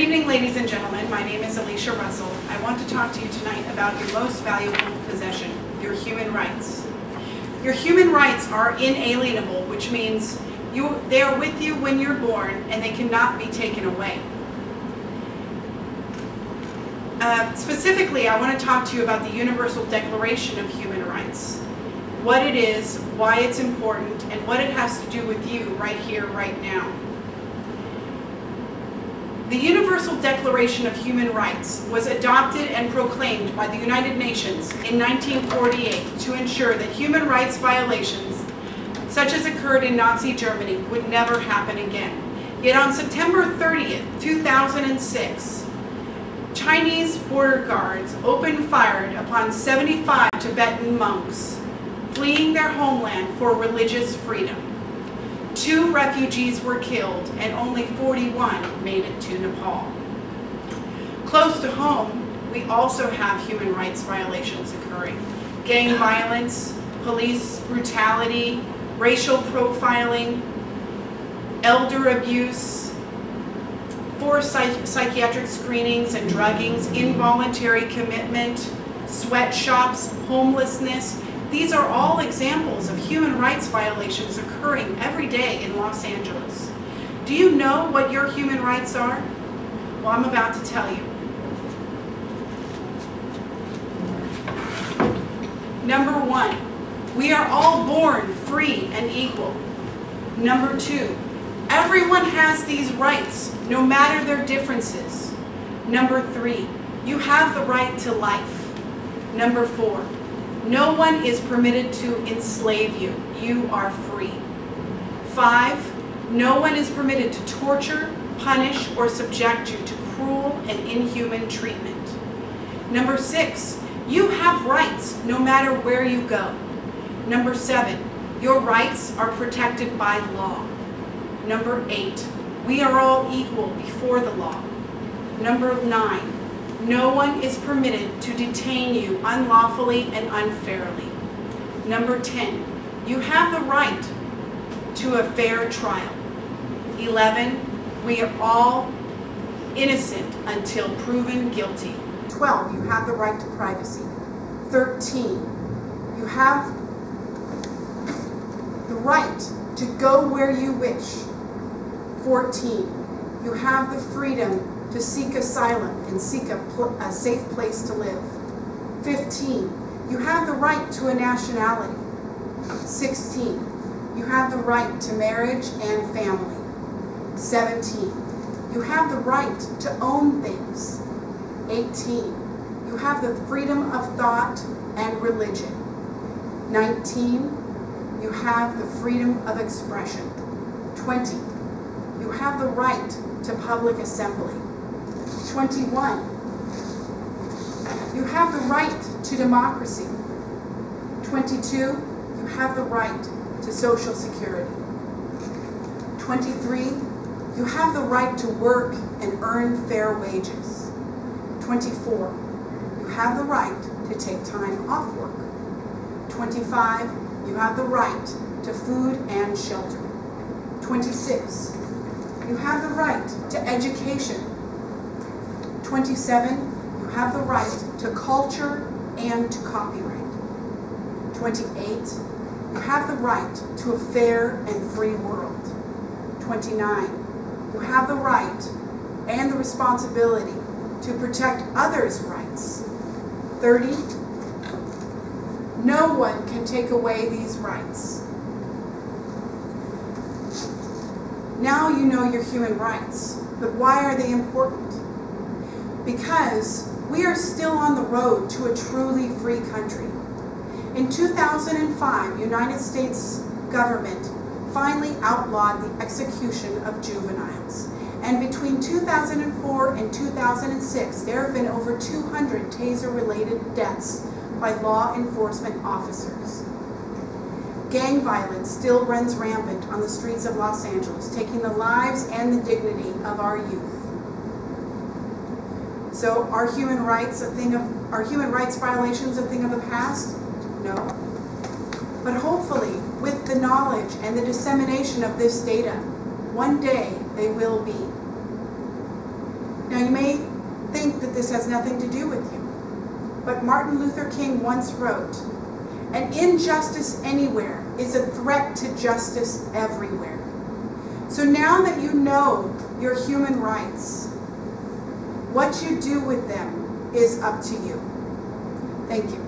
evening, ladies and gentlemen. My name is Aleisha Russell. I want to talk to you tonight about your most valuable possession, your human rights. Your human rights are inalienable, which means they are with you when you're born and they cannot be taken away. Specifically, I want to talk to you about the Universal Declaration of Human Rights. What it is, why it's important, and what it has to do with you right here, right now. The Universal Declaration of Human Rights was adopted and proclaimed by the United Nations in 1948 to ensure that human rights violations, such as occurred in Nazi Germany, would never happen again. Yet on September 30th, 2006, Chinese border guards opened fire upon 75 Tibetan monks fleeing their homeland for religious freedom. 2 refugees were killed and only 41 made it to Nepal. Close to home, we also have human rights violations occurring. Gang violence, police brutality, racial profiling, elder abuse, forced psychiatric screenings and druggings, involuntary commitment, sweatshops, homelessness. These are all examples of human rights violations occurring every day in Los Angeles. Do you know what your human rights are? Well, I'm about to tell you. Number 1, we are all born free and equal. Number 2, everyone has these rights, no matter their differences. Number 3, you have the right to life. Number 4, no one is permitted to enslave you. You are free. 5, no one is permitted to torture, punish, or subject you to cruel and inhuman treatment. Number 6, you have rights no matter where you go. Number 7, your rights are protected by law. Number 8, we are all equal before the law. Number 9, no one is permitted to detain you unlawfully and unfairly. Number 10, you have the right to a fair trial. 11, we are all innocent until proven guilty. 12, you have the right to privacy. 13, you have the right to go where you wish. 14, you have the freedom to seek asylum and seek a safe place to live. 15, you have the right to a nationality. 16, you have the right to marriage and family. 17, you have the right to own things. 18, you have the freedom of thought and religion. 19, you have the freedom of expression. 20, you have the right to public assembly. 21, you have the right to democracy. 22, you have the right to Social Security. 23, you have the right to work and earn fair wages. 24, you have the right to take time off work. 25, you have the right to food and shelter. 26, you have the right to education. 27, you have the right to culture and to copyright. 28, you have the right to a fair and free world. 29, you have the right and the responsibility to protect others' rights. 30, no one can take away these rights. Now you know your human rights, but why are they important? Because we are still on the road to a truly free country. In 2005, United States government finally outlawed the execution of juveniles. And between 2004 and 2006, there have been over 200 taser-related deaths by law enforcement officers. Gang violence still runs rampant on the streets of Los Angeles, taking the lives and the dignity of our youth. So are human rights violations a thing of the past? No. But hopefully, with the knowledge and the dissemination of this data, one day they will be. Now you may think that this has nothing to do with you, but Martin Luther King once wrote, "An injustice anywhere is a threat to justice everywhere." So now that you know your human rights, what you do with them is up to you. Thank you.